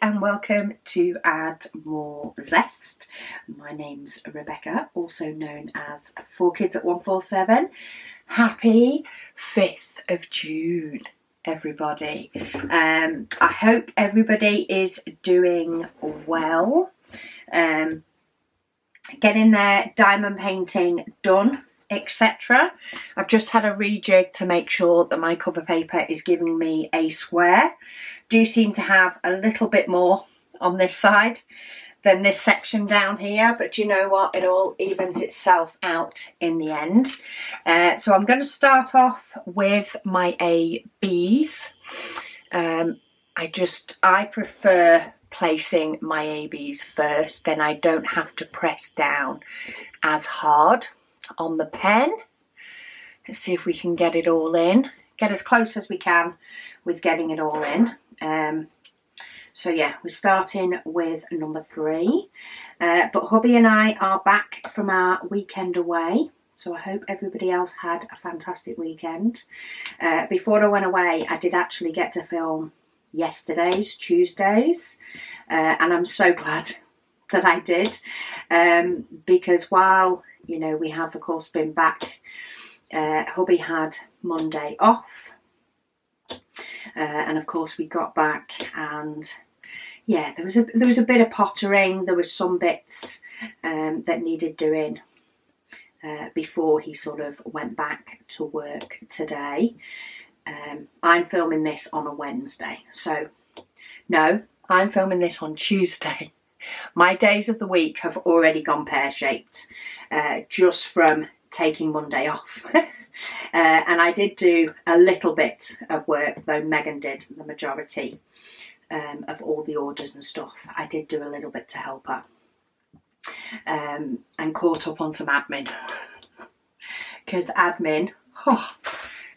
and welcome to Add More Zest. My name's Rebecca, also known as 4Kids at 147. Happy 5th of June, everybody. I hope everybody is doing well. Getting their diamond painting done, etc. I've just had a rejig to make sure that my cover paper is giving me a square. Do seem to have a little bit more on this side than this section down here, but you know what, it all evens itself out in the end. So I'm going to start off with my ABs. I prefer placing my ABs first, then I don't have to press down as hard on the pen. Let's see if we can get it all in, get as close as we can with getting it all in. So yeah, we're starting with number 3, but hubby and I are back from our weekend away, so I hope everybody else had a fantastic weekend. Before I went away, I did actually get to film yesterday's, Tuesdays, and I'm so glad that I did, because while, you know, we have of course been back, hubby had Monday off. And of course we got back, and yeah, there was a bit of pottering. There was some bits that needed doing before he sort of went back to work today. I'm filming this on a Wednesday, so no, I'm filming this on Tuesday. My days of the week have already gone pear-shaped just from taking Monday off. And I did do a little bit of work, though Megan did the majority of all the orders and stuff. I did do a little bit to help her, and caught up on some admin, because admin, oh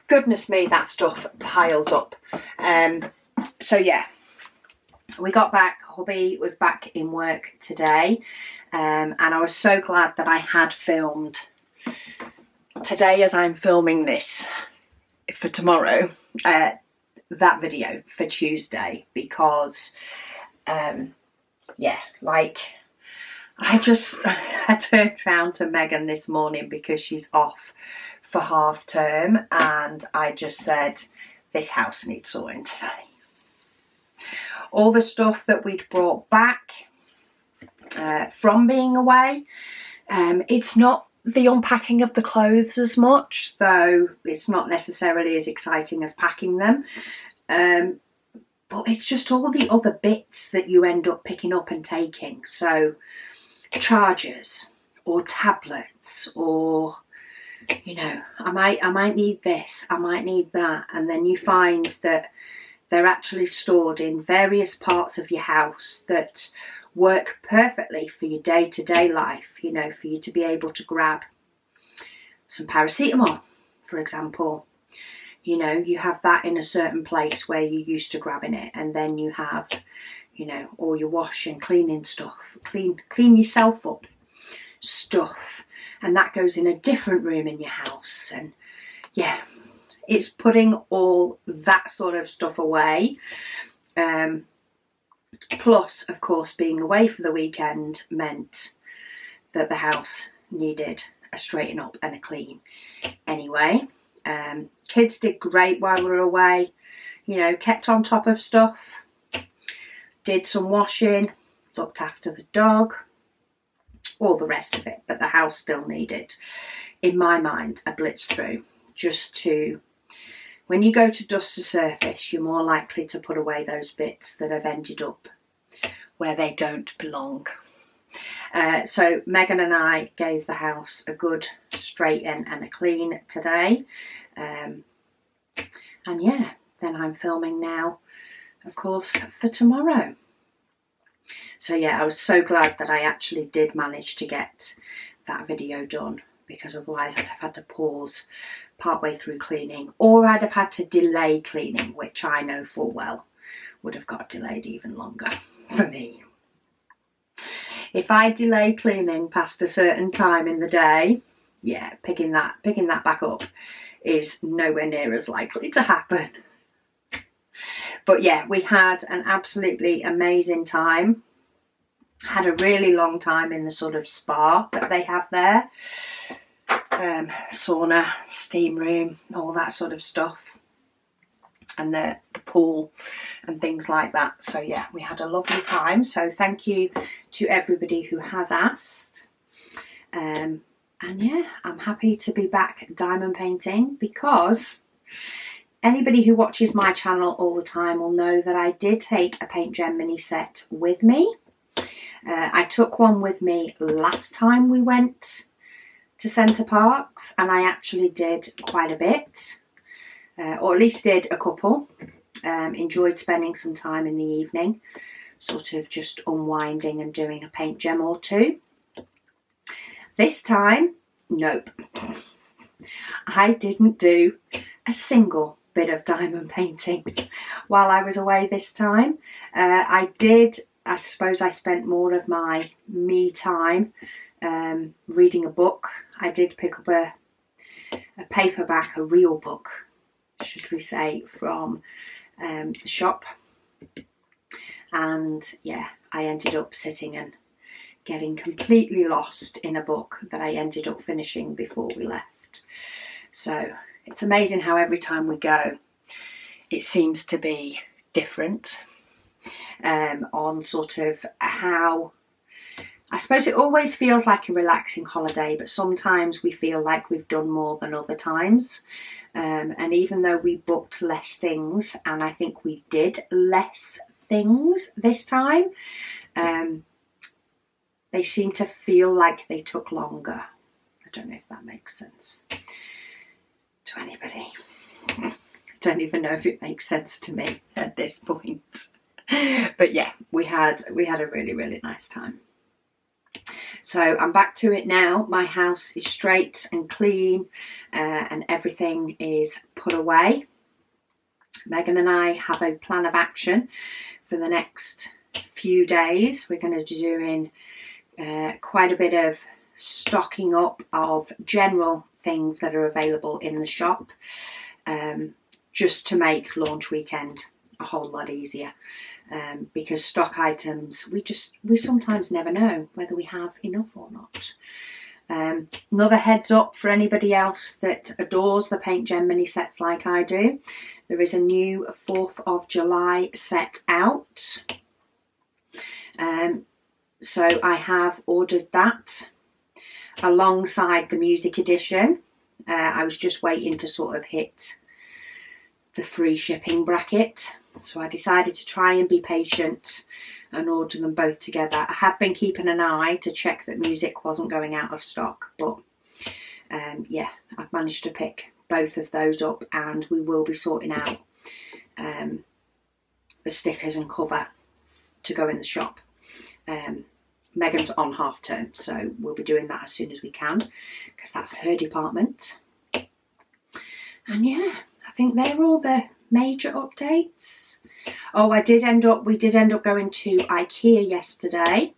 goodness me, that stuff piles up. So yeah, we got back. Hubby was back in work today, and I was so glad that I had filmed today, as I'm filming this for tomorrow, that video for Tuesday, because yeah, like I turned around to Megan this morning because she's off for half term, and I just said, this house needs sorting today. All the stuff that we'd brought back from being away, it's not the unpacking of the clothes as much, though it's not necessarily as exciting as packing them, but it's just all the other bits that you end up picking up and taking. So chargers or tablets, or you know, I might need this, I might need that, and then you find that they're actually stored in various parts of your house that work perfectly for your day-to-day life, you know, for you to be able to grab some paracetamol, for example. You know, you have that in a certain place where you're used to grabbing it, and then you have, you know, all your wash and cleaning stuff, clean yourself up stuff, and that goes in a different room in your house. And yeah, it's putting all that sort of stuff away. Plus, of course, being away for the weekend meant that the house needed a straighten up and a clean anyway. Kids did great while we were away, you know, kept on top of stuff, did some washing, looked after the dog, all the rest of it, but the house still needed, in my mind, a blitz through, just to, when you go to dust a surface, you're more likely to put away those bits that have ended up where they don't belong. So Megan and I gave the house a good straighten and a clean today. And yeah, then I'm filming now, of course, for tomorrow. So yeah, I was so glad that I actually did manage to get that video done, because otherwise I'd have had to pause partway through cleaning, or I'd have had to delay cleaning, which I know full well would have got delayed even longer for me. If I delay cleaning past a certain time in the day, yeah, picking that back up is nowhere near as likely to happen. But yeah, we had an absolutely amazing time. Had a really long time in the sort of spa that they have there. Sauna, steam room, all that sort of stuff. And the pool and things like that. So yeah, we had a lovely time. So thank you to everybody who has asked. And yeah, I'm happy to be back diamond painting, because anybody who watches my channel all the time will know that I did take a Paint Gem mini set with me. I took one with me last time we went to Center Parcs, and I actually did quite a bit. Or at least did a couple. Enjoyed spending some time in the evening, sort of just unwinding and doing a paint gem or two. This time, nope. I didn't do a single bit of diamond painting while I was away this time. I suppose I spent more of my me time reading a book. I did pick up a paperback, a real book, should we say, from the shop. And yeah, I ended up sitting and getting completely lost in a book that I ended up finishing before we left. So it's amazing how every time we go, it seems to be different on sort of how, I suppose it always feels like a relaxing holiday, but sometimes we feel like we've done more than other times. And even though we booked less things, and I think we did less things this time, they seem to feel like they took longer. I don't know if that makes sense to anybody. I don't even know if it makes sense to me at this point. But yeah, we had a really, really nice time. So I'm back to it now. My house is straight and clean, and everything is put away. Megan and I have a plan of action for the next few days. We're going to be doing quite a bit of stocking up of general things that are available in the shop, just to make launch weekend a whole lot easier. Because stock items, we sometimes never know whether we have enough or not. Another heads up for anybody else that adores the Paint Gem mini sets like I do, there is a new 4th of July set out. So I have ordered that alongside the music edition. I was just waiting to sort of hit the free shipping bracket. So I decided to try and be patient and order them both together. I have been keeping an eye to check that music wasn't going out of stock, but yeah, I've managed to pick both of those up, and we will be sorting out the stickers and cover to go in the shop. Megan's on half term, so we'll be doing that as soon as we can, because that's her department. And yeah, I think they're all the major updates. Oh, we did end up going to Ikea yesterday.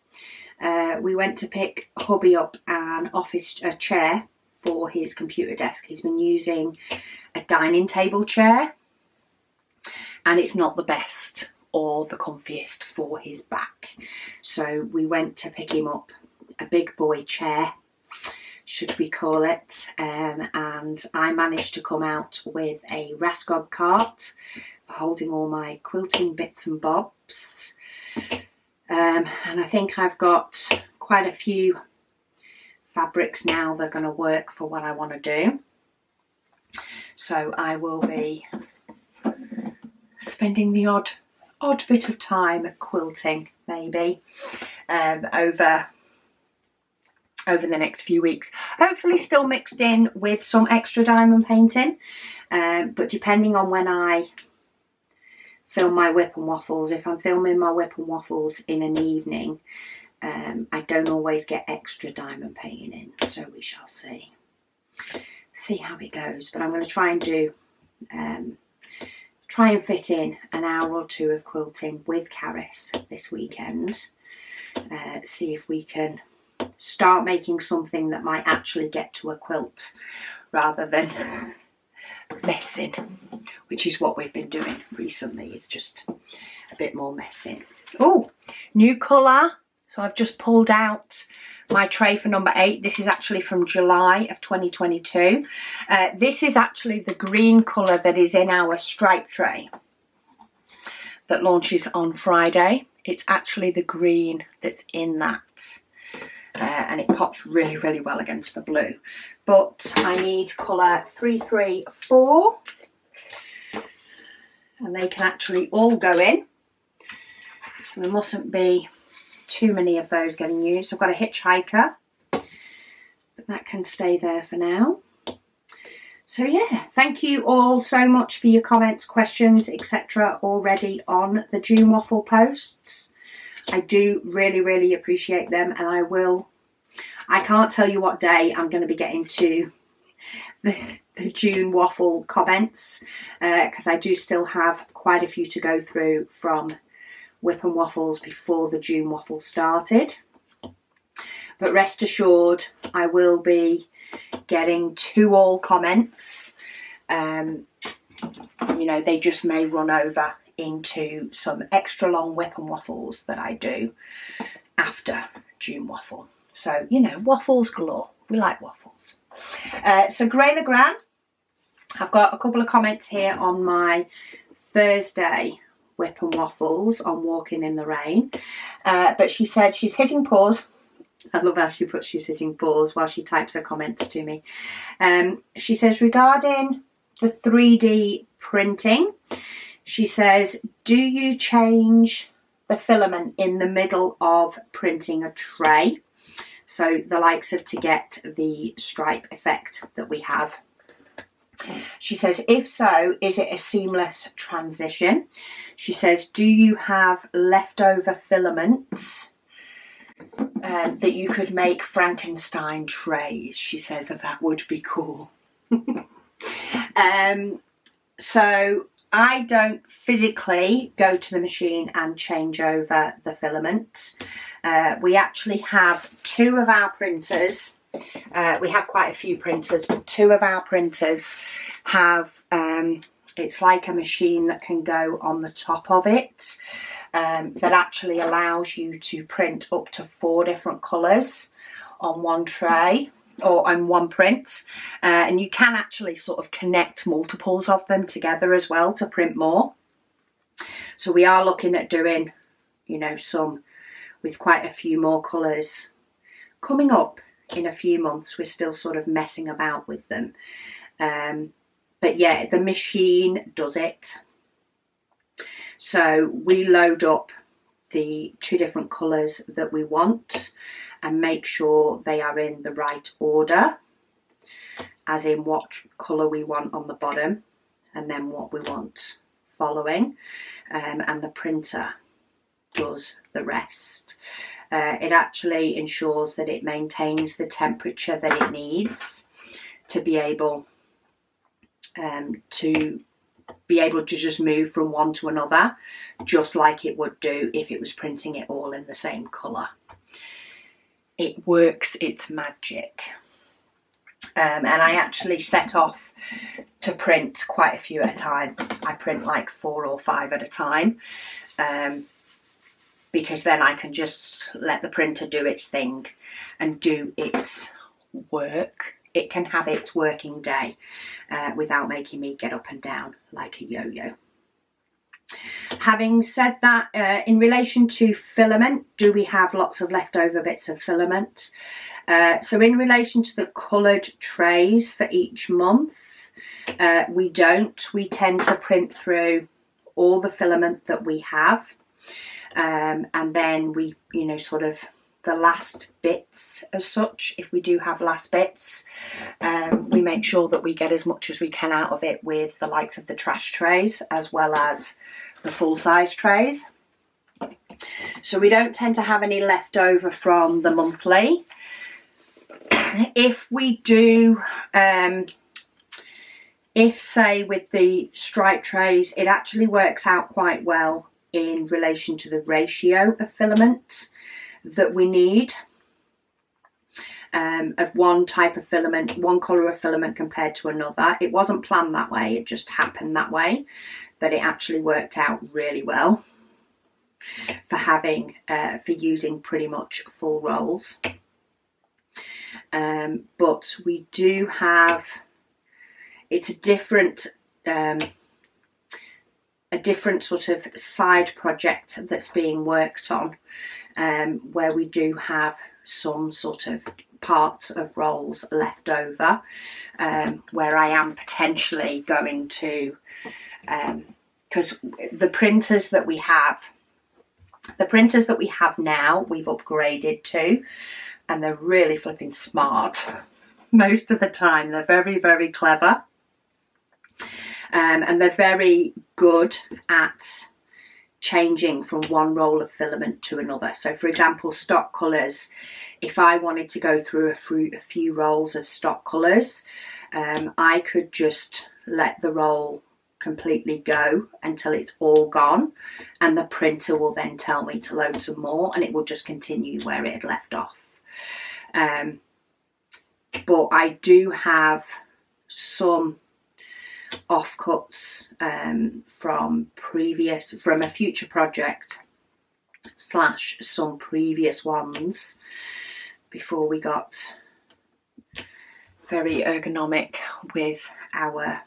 We went to pick hubby up a chair for his computer desk. He's been using a dining table chair, and it's not the best or the comfiest for his back. So we went to pick him up a big boy chair, should we call it, and I managed to come out with a Rasgob cart for holding all my quilting bits and bobs, and I think I've got quite a few fabrics now that are going to work for what I want to do. So I will be spending the odd bit of time quilting, maybe, over the next few weeks. Hopefully still mixed in with some extra diamond painting, but depending on when I film my whip and waffles, if I'm filming my whip and waffles in an evening, I don't always get extra diamond painting in, so we shall see how it goes. But I'm going to try and fit in an hour or two of quilting with Caris this weekend. See if we can start making something that might actually get to a quilt rather than messing, which is what we've been doing recently. It's just a bit more messing. Oh, new colour. So I've just pulled out my tray for number 8. This is actually from July of 2022. This is actually the green colour that is in our stripe tray that launches on Friday. It's actually the green that's in that. And it pops really, really well against the blue. But I need colour 3, 3, 4. And they can actually all go in. So there mustn't be too many of those getting used. I've got a hitchhiker, but that can stay there for now. So yeah, thank you all so much for your comments, questions, etc. already on the June Waffle posts. I do really, really appreciate them, and I can't tell you what day I'm going to be getting to the June Waffle comments, because I do still have quite a few to go through from Whip and Waffles before the June Waffle started. But rest assured, I will be getting to all comments. You know, they just may run over into some extra long Whip and Waffles that I do after June Waffle. So, you know, waffles galore. We like waffles. So Grey Legrand, I've got a couple of comments here on my Thursday Whip and Waffles on Walking in the Rain. But she said she's hitting pause. I love how she puts she's hitting pause while she types her comments to me. She says, regarding the 3D printing, she says, do you change the filament in the middle of printing a tray? So the likes of to get the stripe effect that we have. She says, if so, is it a seamless transition? She says, do you have leftover filament that you could make Frankenstein trays? She says that would be cool. So I don't physically go to the machine and change over the filament. We actually have 2 of our printers. We have quite a few printers, but 2 of our printers have, it's like a machine that can go on the top of it, that actually allows you to print up to 4 different colours on one tray or on one print. And you can actually sort of connect multiples of them together as well to print more. So we are looking at doing, you know, some with quite a few more colours coming up in a few months. We're still sort of messing about with them. But yeah, the machine does it. So we load up the 2 different colours that we want and make sure they are in the right order, as in what colour we want on the bottom and then what we want following, and the printer does the rest. It actually ensures that it maintains the temperature that it needs to be able to just move from one to another, just like it would do if it was printing it all in the same colour. It works its magic. And I actually set off to print quite a few at a time. I print like 4 or 5 at a time, because then I can just let the printer do its thing and do its work. It can have its working day without making me get up and down like a yo-yo. Having said that, in relation to filament, do we have lots of leftover bits of filament? So in relation to the coloured trays for each month, we don't. We tend to print through all the filament that we have, and then we, you know, sort of the last bits as such, if we do have last bits, we make sure that we get as much as we can out of it with the likes of the trash trays as well as the full-size trays. So we don't tend to have any left over from the monthly. If we do, if say with the stripe trays, it actually works out quite well in relation to the ratio of filament that we need. of one type of filament, one colour of filament compared to another. It wasn't planned that way, it just happened that way, but it actually worked out really well for having, for using pretty much full rolls. But we do have, it's a different sort of side project that's being worked on, where we do have some sort of parts of rolls left over, where I am potentially going to, because the printers that we have now, we've upgraded to, and they're really flipping smart most of the time. They're very, very clever, and they're very good at changing from one roll of filament to another. So for example, stock colours, if I wanted to go through a few rolls of stock colours, I could just let the roll completely go until it's all gone, and the printer will then tell me to load some more, and it will just continue where it had left off. But I do have some offcuts from a future project / some previous ones before we got very ergonomic with our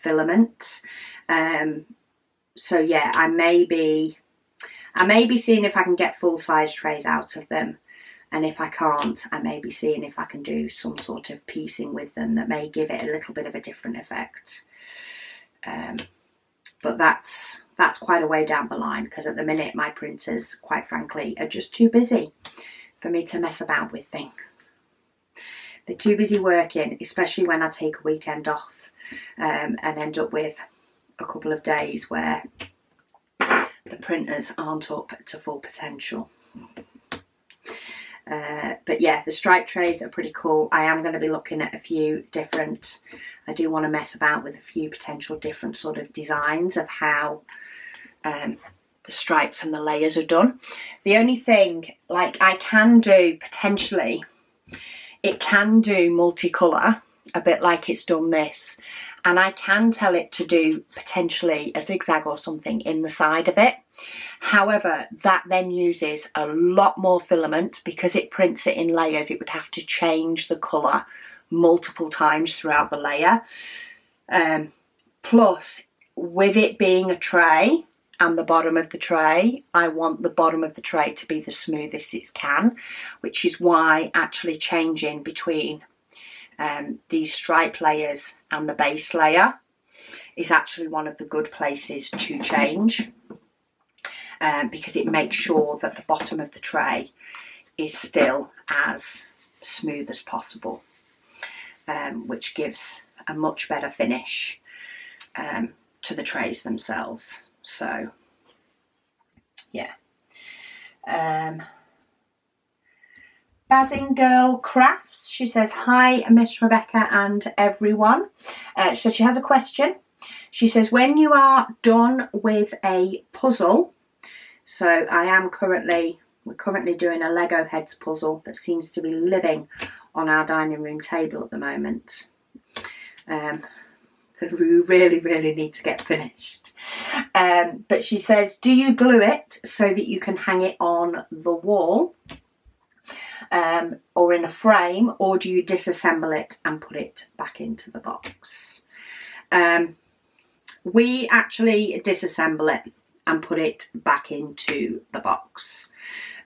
filament. So yeah, I may be seeing if I can get full size trays out of them, and if I can't, I may be seeing if I can do some sort of piecing with them that may give it a little bit of a different effect. But that's quite a way down the line, because at the minute my printers, quite frankly, are just too busy for me to mess about with things. They're too busy working, especially when I take a weekend off, and end up with a couple of days where the printers aren't up to full potential. But yeah, the stripe trays are pretty cool. I am going to be looking at a few different, I do want to mess about with a few potential different sort of designs of how the stripes and the layers are done. The only thing, like, I can do potentially, it can do multicolour, a bit like it's done this, and I can tell it to do potentially a zigzag or something in the side of it. However, that then uses a lot more filament, because it prints it in layers. It would have to change the colour multiple times throughout the layer. Plus, with it being a tray and the bottom of the tray, I want the bottom of the tray to be the smoothest it can, which is why actually changing between these stripe layers and the base layer is actually one of the good places to change, because it makes sure that the bottom of the tray is still as smooth as possible, which gives a much better finish to the trays themselves. So yeah. Bazing Girl Crafts, she says, hi Miss Rebecca and everyone. So she has a question. She says, when you are done with a puzzle, so we're currently doing a Lego heads puzzle that seems to be living on our dining room table at the moment, that we really, really need to get finished. But she says, do you glue it so that you can hang it on the wall, or in a frame, or do you disassemble it and put it back into the box? We actually disassemble it and put it back into the box.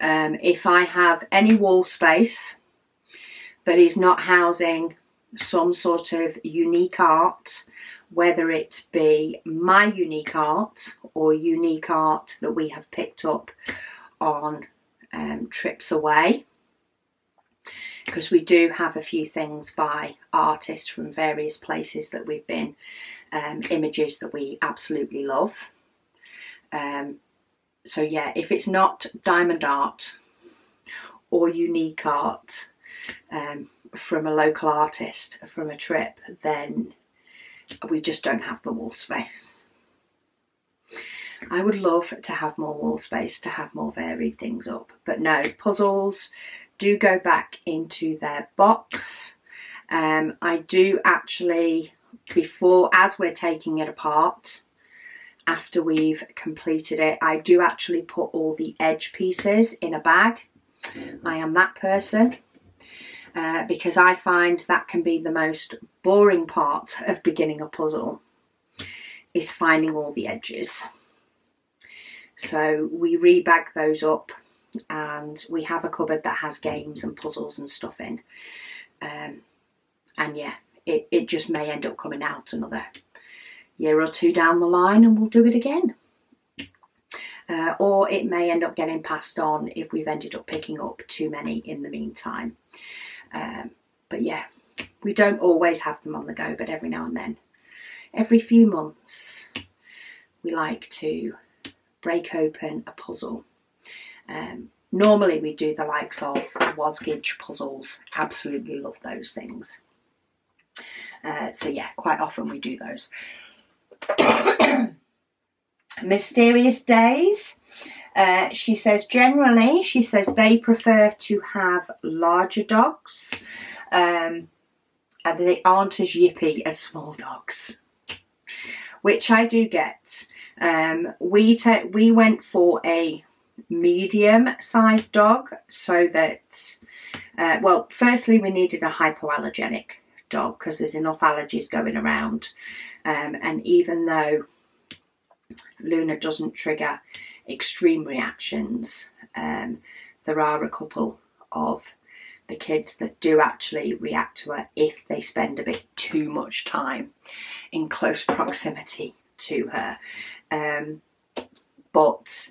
If I have any wall space that is not housing some sort of unique art, whether it be my unique art or unique art that we have picked up on trips away, because we do have a few things by artists from various places that we've been, images that we absolutely love. So yeah, if it's not diamond art or unique art from a local artist from a trip, then we just don't have the wall space. I would love to have more wall space to have more varied things up, but no, puzzles do go back into their box. I do actually, as we're taking it apart, after we've completed it, I do actually put all the edge pieces in a bag. I am that person, because I find that can be the most boring part of beginning a puzzle, is finding all the edges. So we rebag those up, and we have a cupboard that has games and puzzles and stuff in. And yeah, it just may end up coming out another year or two down the line, and we'll do it again. Or it may end up getting passed on if we've ended up picking up too many in the meantime. But yeah, we don't always have them on the go, but every now and then, every few months, we like to break open a puzzle. Normally we do the likes of Wasgage puzzles. Absolutely love those things. So yeah, quite often we do those. Mysterious days. She says generally, they prefer to have larger dogs, and they aren't as yippy as small dogs, which I do get. We went for a medium-sized dog, so that well, firstly we needed a hypoallergenic dog because there's enough allergies going around, and even though Luna doesn't trigger extreme reactions, there are a couple of the kids that do actually react to her if they spend a bit too much time in close proximity to her. But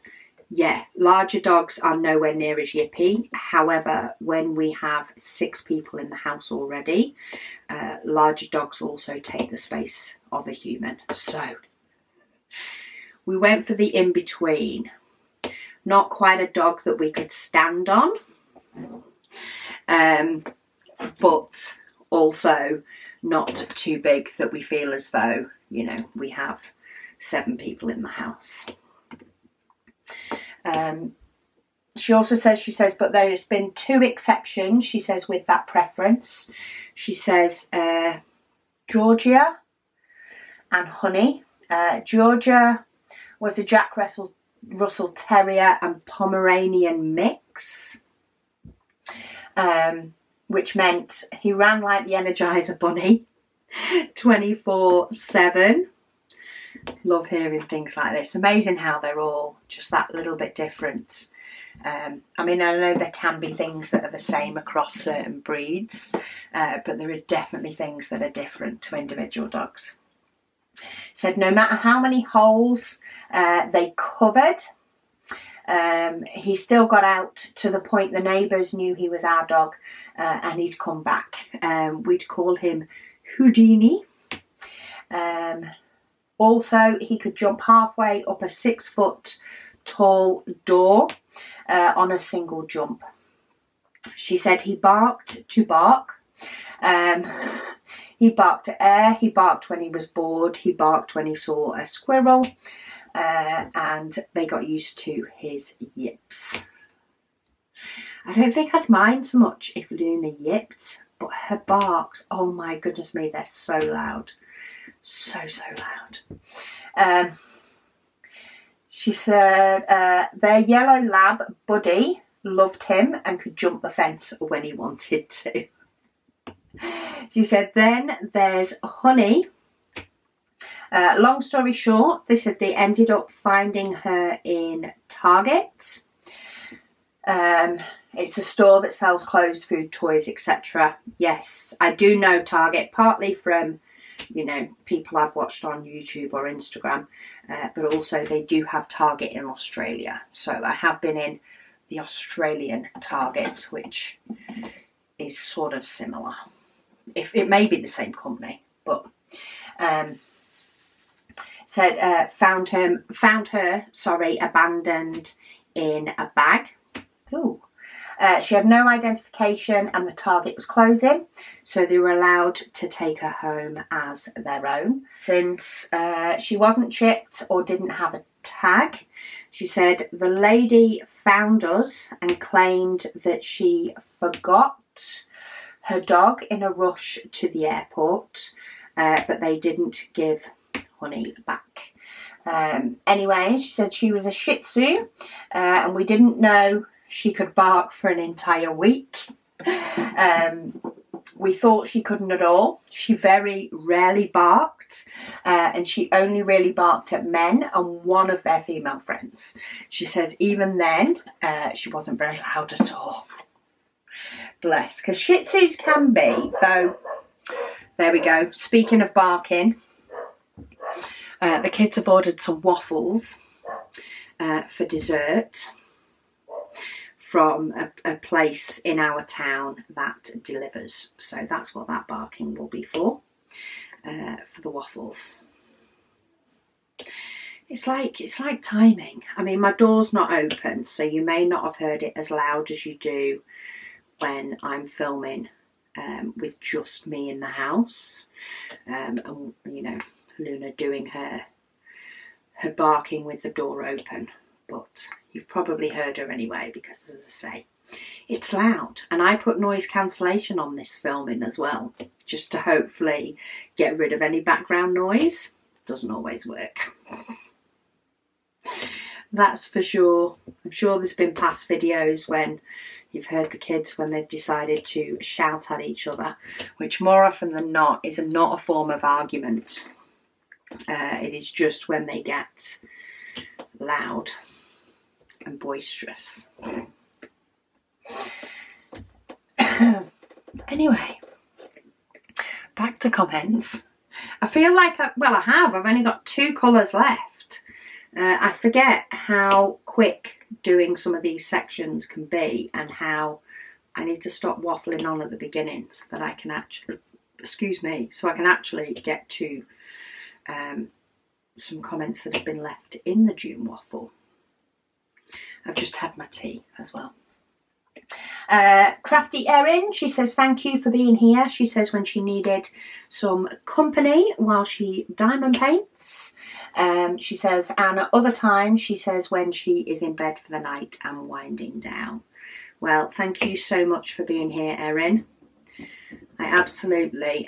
yeah, larger dogs are nowhere near as yippy. However, when we have 6 people in the house already, larger dogs also take the space of a human. So we went for the in-between. Not quite a dog that we could stand on, but also not too big that we feel as though, you know, we have 7 people in the house. She also says, but there's been 2 exceptions, she says, with that preference. She says Georgia and Honey. Georgia was a Jack Russell Terrier and Pomeranian mix, which meant he ran like the Energizer Bunny 24/7. Love hearing things like this. Amazing how they're all just that little bit different. I mean, I know there can be things that are the same across certain breeds, but there are definitely things that are different to individual dogs. Said no matter how many holes they covered, he still got out to the point the neighbours knew he was our dog, and he'd come back. We'd call him Houdini. Also, he could jump halfway up a 6-foot tall door on a single jump. She said he barked to bark. He barked at air, he barked when he was bored, he barked when he saw a squirrel, and they got used to his yips. I don't think I'd mind so much if Luna yipped, but her barks, oh my goodness me, they're so loud. So loud. She said their yellow lab, Buddy, loved him and could jump the fence when he wanted to. She said then there's Honey. Long story short, they said they ended up finding her in Target. It's a store that sells clothes, food, toys, etc. Yes, I do know Target, partly from, you know, people I've watched on YouTube or Instagram, but also they do have Target in Australia. So I have been in the Australian Target, which is sort of similar. If it may be the same company, but said found her abandoned in a bag. Ooh. She had no identification and the target was closing, so they were allowed to take her home as their own. Since she wasn't chipped or didn't have a tag, she said the lady found us and claimed that she forgot her dog in a rush to the airport, but they didn't give Honey back. Anyway, she said she was a Shih Tzu, and we didn't know she could bark for an entire week. We thought she couldn't at all. She very rarely barked, and she only really barked at men and one of their female friends. She says even then, she wasn't very loud at all. Bless, because Shih Tzus can be, though. There we go. Speaking of barking, the kids have ordered some waffles for dessert from a place in our town that delivers. So that's what that barking will be for the waffles. It's like timing. I mean, my door's not open, so you may not have heard it as loud as you do when I'm filming with just me in the house, and you know, Luna doing her barking with the door open. But you've probably heard her anyway, because as I say, it's loud. And I put noise cancellation on this filming as well, just to hopefully get rid of any background noise. Doesn't always work. That's for sure. I'm sure there's been past videos when you've heard the kids when they've decided to shout at each other, which more often than not is not a form of argument. It is just when they get loud and boisterous. Anyway, back to comments. I feel like, I've only got 2 colours left. I forget how quick doing some of these sections can be, and how I need to stop waffling on at the beginning so that I can actually, get to some comments that have been left in the June waffle. I've just had my tea as well. Crafty Erin, she says thank you for being here. She says when she needed some company while she diamond paints. She says, and at other times, she says when she is in bed for the night and winding down. Well, thank you so much for being here, Erin. I absolutely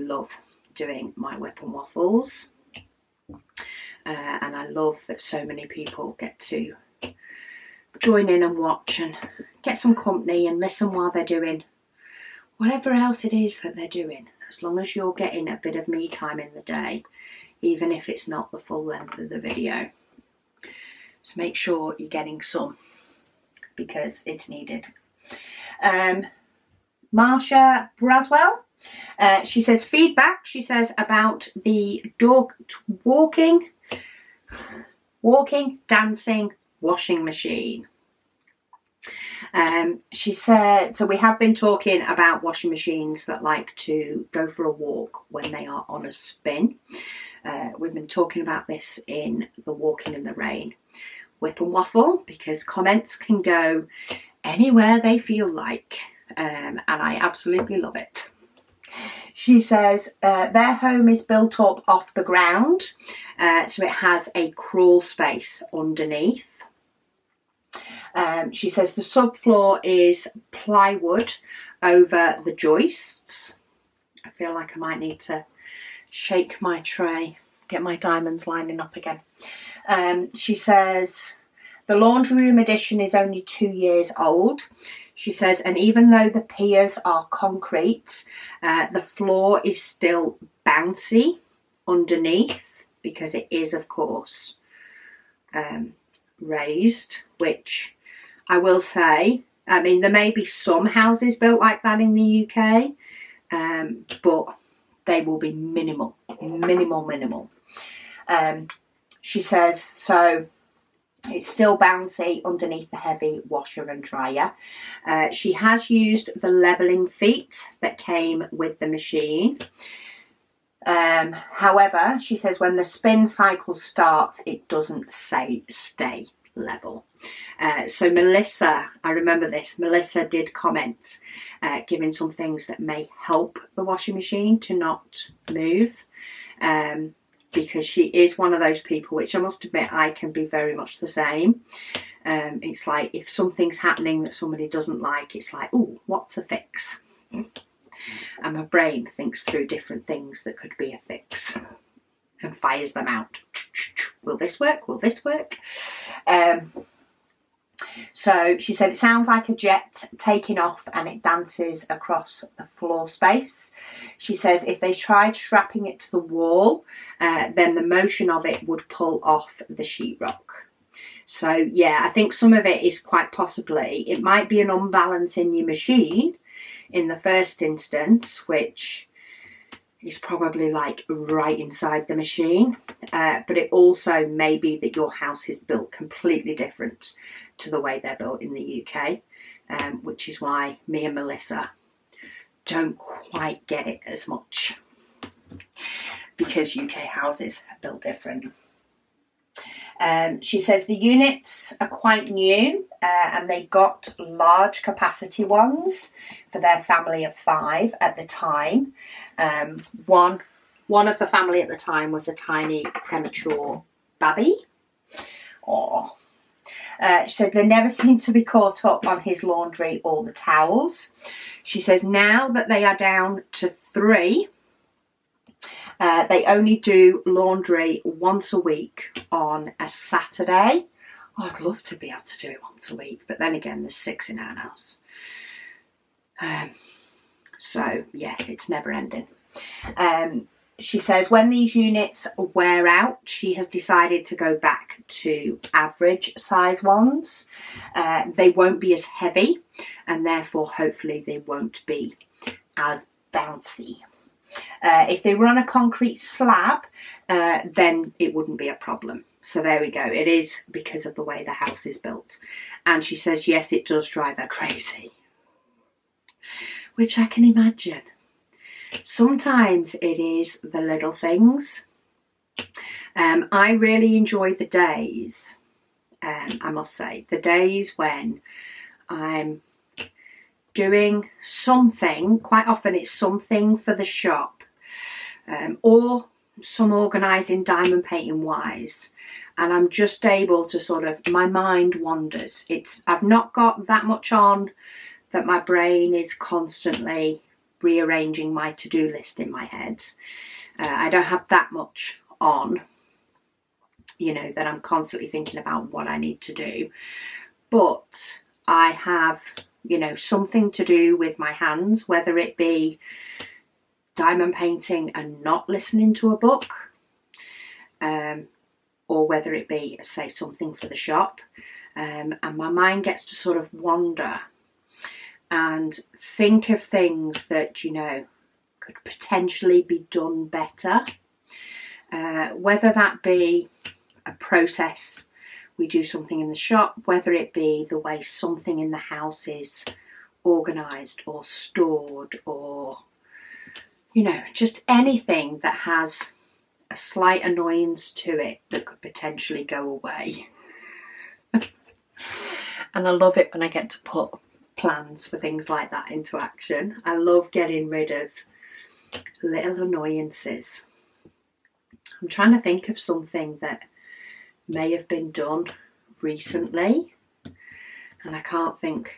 love doing my whip and waffles. And I love that so many people get to join in and watch and get some company and listen while they're doing whatever else it is that they're doing. As long as you're getting a bit of me time in the day, even if it's not the full length of the video. So make sure you're getting some, because it's needed. Marsha Braswell, she says feedback, she says about the dog walking, dancing washing machine. She said, so we have been talking about washing machines that like to go for a walk when they are on a spin. We've been talking about this in the Walking in the Rain Whip and Waffle, because comments can go anywhere they feel like, and I absolutely love it. She says their home is built up off the ground, so it has a crawl space underneath. She says the subfloor is plywood over the joists. I feel like I might need to shake my tray, get my diamonds lining up again. She says the laundry room addition is only 2 years old. She says, and even though the piers are concrete, the floor is still bouncy underneath, because it is, of course, raised, which I will say, I mean, there may be some houses built like that in the UK, but they will be minimal. She says, so it's still bouncy underneath the heavy washer and dryer. She has used the levelling feet that came with the machine. However, she says when the spin cycle starts, it doesn't stay level. So Melissa, I remember this, Melissa did comment giving some things that may help the washing machine to not move, because she is one of those people, which I must admit I can be very much the same. It's like if something's happening that somebody doesn't like, it's like, oh, what's a fix? And my brain thinks through different things that could be a fix and fires them out. Will this work? Will this work? So she said it sounds like a jet taking off and it dances across the floor space. She says if they tried strapping it to the wall, then the motion of it would pull off the sheetrock. So yeah, I think some of it is quite possibly, it might be an unbalance in your machine in the first instance, which is probably like right inside the machine, but it also may be that your house is built completely different to the way they're built in the UK, which is why me and Melissa don't quite get it as much, because UK houses are built different. She says the units are quite new, and they got large capacity ones for their family of 5 at the time. One of the family at the time was a tiny premature baby. Aww. She said they never seem to be caught up on his laundry or the towels. She says now that they are down to 3, they only do laundry once a week on a Saturday. Oh, I'd love to be able to do it once a week, but then again, there's 6 in our house. So yeah, it's never ending. She says when these units wear out, she has decided to go back to average size ones. They won't be as heavy, and therefore hopefully they won't be as bouncy. If they were on a concrete slab, then it wouldn't be a problem. So there we go. It is because of the way the house is built. And she says, yes, it does drive her crazy. Which I can imagine. Sometimes it is the little things. I really enjoy the days, I must say, the days when I'm doing something. Quite often it's something for the shop, or some organising, diamond painting wise, and I'm just able to sort of, my mind wanders. I've not got that much on that my brain is constantly rearranging my to-do list in my head. I don't have that much on, you know, that I'm constantly thinking about what I need to do, but I have, you know, something to do with my hands, whether it be diamond painting and not listening to a book, or whether it be, say, something for the shop, and my mind gets to sort of wander and think of things that, you know, could potentially be done better, whether that be a process, we do something in the shop, whether it be the way something in the house is organised or stored, or, you know, just anything that has a slight annoyance to it that could potentially go away. And I love it when I get to put plans for things like that into action. I love getting rid of little annoyances. I'm trying to think of something that may have been done recently, and I can't think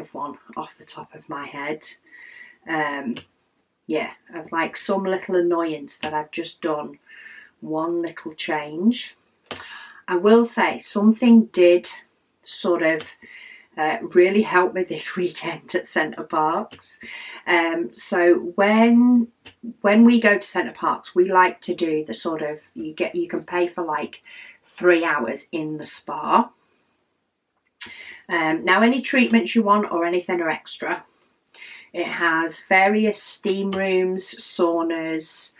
of one off the top of my head. Yeah, of like some little annoyance that I've just done one little change. I will say something did sort of really help me this weekend at Centre Parks. So when we go to Centre Parks, we like to do the sort of, you can pay for like 3 hours in the spa. Now any treatments you want or anything are extra. It has various steam rooms, saunas,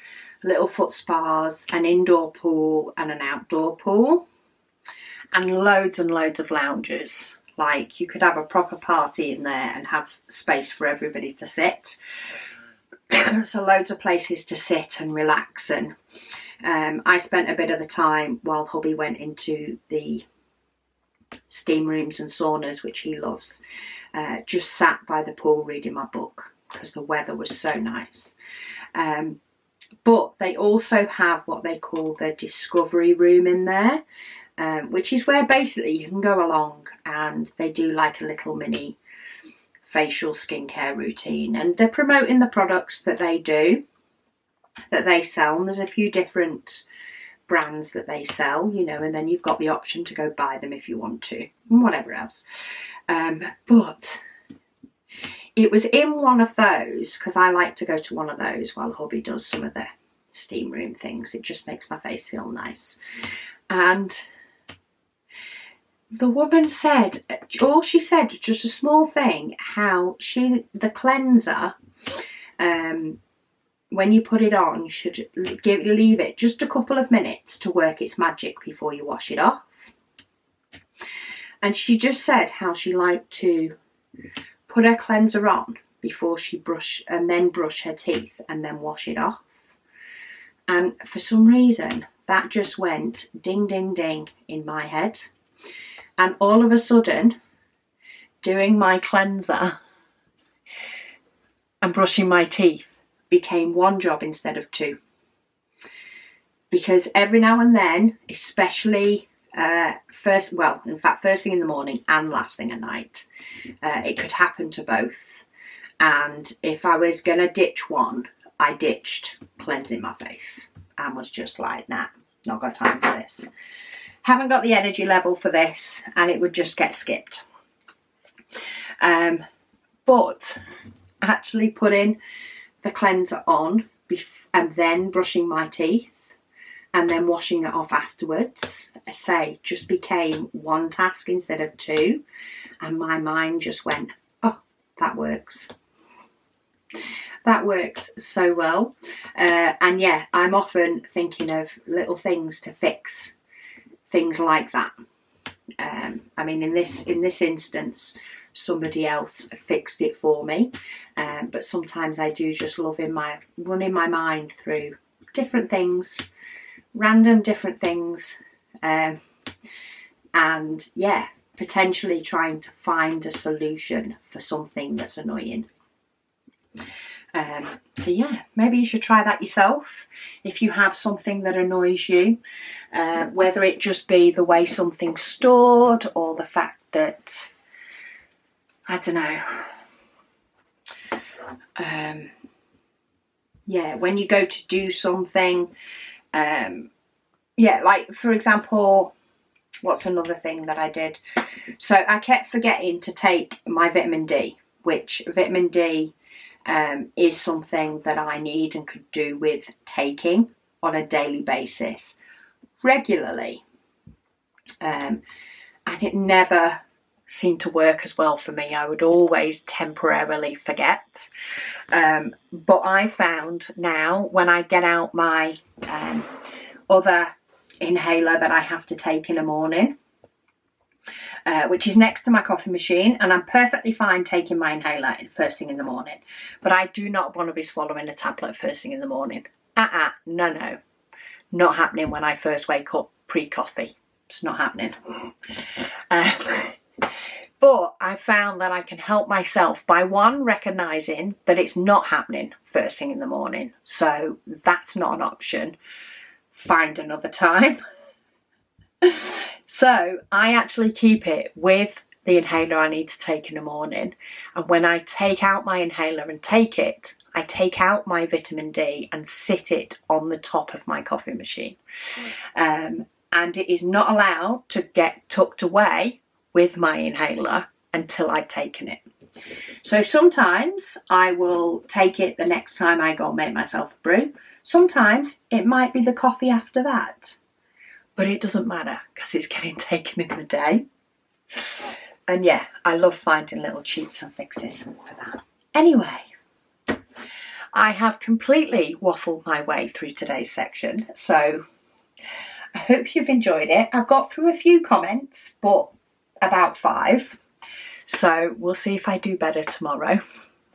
little foot spas, an indoor pool and an outdoor pool, and loads of lounges. Like you could have a proper party in there and have space for everybody to sit. So loads of places to sit and relax. And I spent a bit of the time while hubby went into the steam rooms and saunas, which he loves. Just sat by the pool reading my book because the weather was so nice. But they also have what they call the discovery room in there, which is where basically you can go along and they do like a little mini facial skincare routine, and they're promoting the products that they do, that they sell, and there's a few different brands that they sell, you know, and then you've got the option to go buy them if you want to, and whatever else. But it was in one of those, because I like to go to one of those while hubby does some of the steam room things. It just makes my face feel nice. And the woman said, all she said was just a small thing, how the cleanser, when you put it on, you should leave it just a couple of minutes to work its magic before you wash it off. And she just said how she liked to put her cleanser on before she brush her teeth and then wash it off. And for some reason, that just went ding, ding, ding in my head. And all of a sudden, doing my cleanser and brushing my teeth became one job instead of two. Because every now and then, especially first thing in the morning and last thing at night, it could happen to both. And if I was going to ditch one, I ditched cleansing my face and was just like, nah, not got time for this. Haven't got the energy level for this, and it would just get skipped. But actually putting the cleanser on and then brushing my teeth and then washing it off afterwards, I say, just became one task instead of two. And my mind just went, oh, that works. That works so well. And yeah, I'm often thinking of little things to fix things like that. I mean, in this instance, somebody else fixed it for me. But sometimes I do just love running my mind through different things, random different things, and yeah, potentially trying to find a solution for something that's annoying. So yeah, maybe you should try that yourself if you have something that annoys you, whether it just be the way something's stored or the fact that, I don't know, yeah, when you go to do something, yeah, like for example, what's another thing that I did? So I kept forgetting to take my vitamin D, which vitamin D is something that I need and could do with taking on a daily basis regularly. And it never seemed to work as well for me. I would always temporarily forget. But I found now when I get out my other inhaler that I have to take in the morning, which is next to my coffee machine, and I'm perfectly fine taking my inhaler first thing in the morning, but I do not want to be swallowing a tablet first thing in the morning. No, not happening when I first wake up pre-coffee. It's not happening. But I found that I can help myself by one, recognising that it's not happening first thing in the morning, so that's not an option. Find another time. So I actually keep it with the inhaler I need to take in the morning, and when I take out my inhaler and take it, I take out my vitamin D and sit it on the top of my coffee machine. And it is not allowed to get tucked away with my inhaler until I've taken it. So sometimes I will take it the next time I go and make myself a brew. Sometimes it might be the coffee after that. But it doesn't matter because it's getting taken in the day. And yeah, I love finding little cheats and fixes for that. Anyway, I have completely waffled my way through today's section. So I hope you've enjoyed it. I've got through a few comments, but about 5. So we'll see if I do better tomorrow.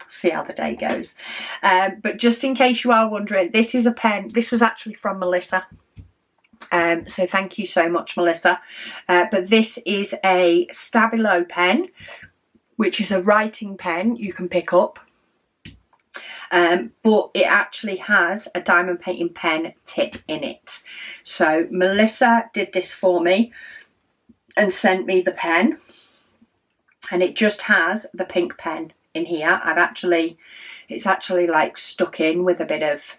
See how the day goes. But just in case you are wondering, this is a pen. This was actually from Melissa. So thank you so much, Melissa. But this is a Stabilo pen, which is a writing pen you can pick up. But it actually has a diamond painting pen tip in it. So Melissa did this for me and sent me the pen, and it just has the pink pen in here. It's actually like stuck in with a bit of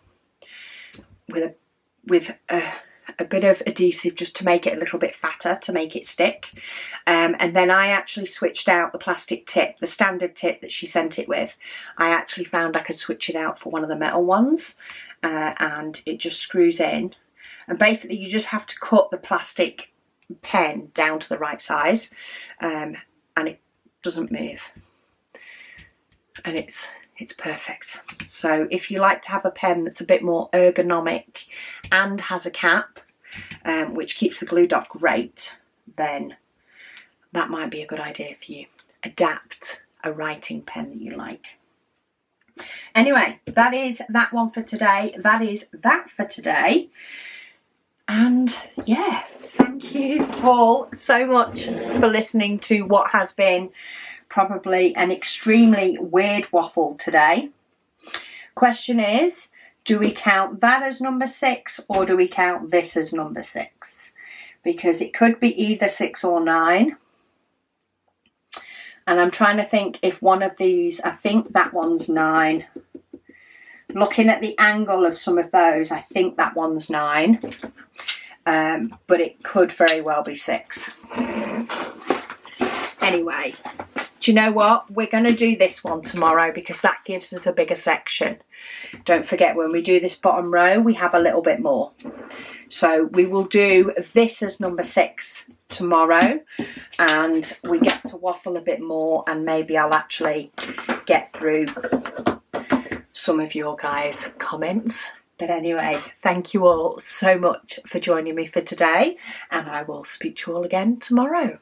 a bit of adhesive just to make it a little bit fatter, to make it stick. And then I actually switched out the plastic tip, the standard tip that she sent it with. I actually found I could switch it out for one of the metal ones, and it just screws in. And basically you just have to cut the plastic pen down to the right size, and it doesn't move. And it's perfect. So if you like to have a pen that's a bit more ergonomic and has a cap, which keeps the glue dot great, then that might be a good idea for you. Adapt a writing pen that you like. Anyway, that is that one for today. That is that for today. And yeah, thank you all so much for listening to what has been probably an extremely weird waffle today. Question is, do we count that as number 6 or do we count this as number 6? Because it could be either 6 or 9. And I'm trying to think if one of these, I think that one's 9. Looking at the angle of some of those, I think that one's 9. But it could very well be 6. Anyway, do you know what? We're going to do this one tomorrow because that gives us a bigger section. Don't forget, when we do this bottom row, we have a little bit more. So we will do this as number 6 tomorrow, and we get to waffle a bit more, and maybe I'll actually get through some of your guys' comments. But anyway, thank you all so much for joining me for today, and I will speak to you all again tomorrow.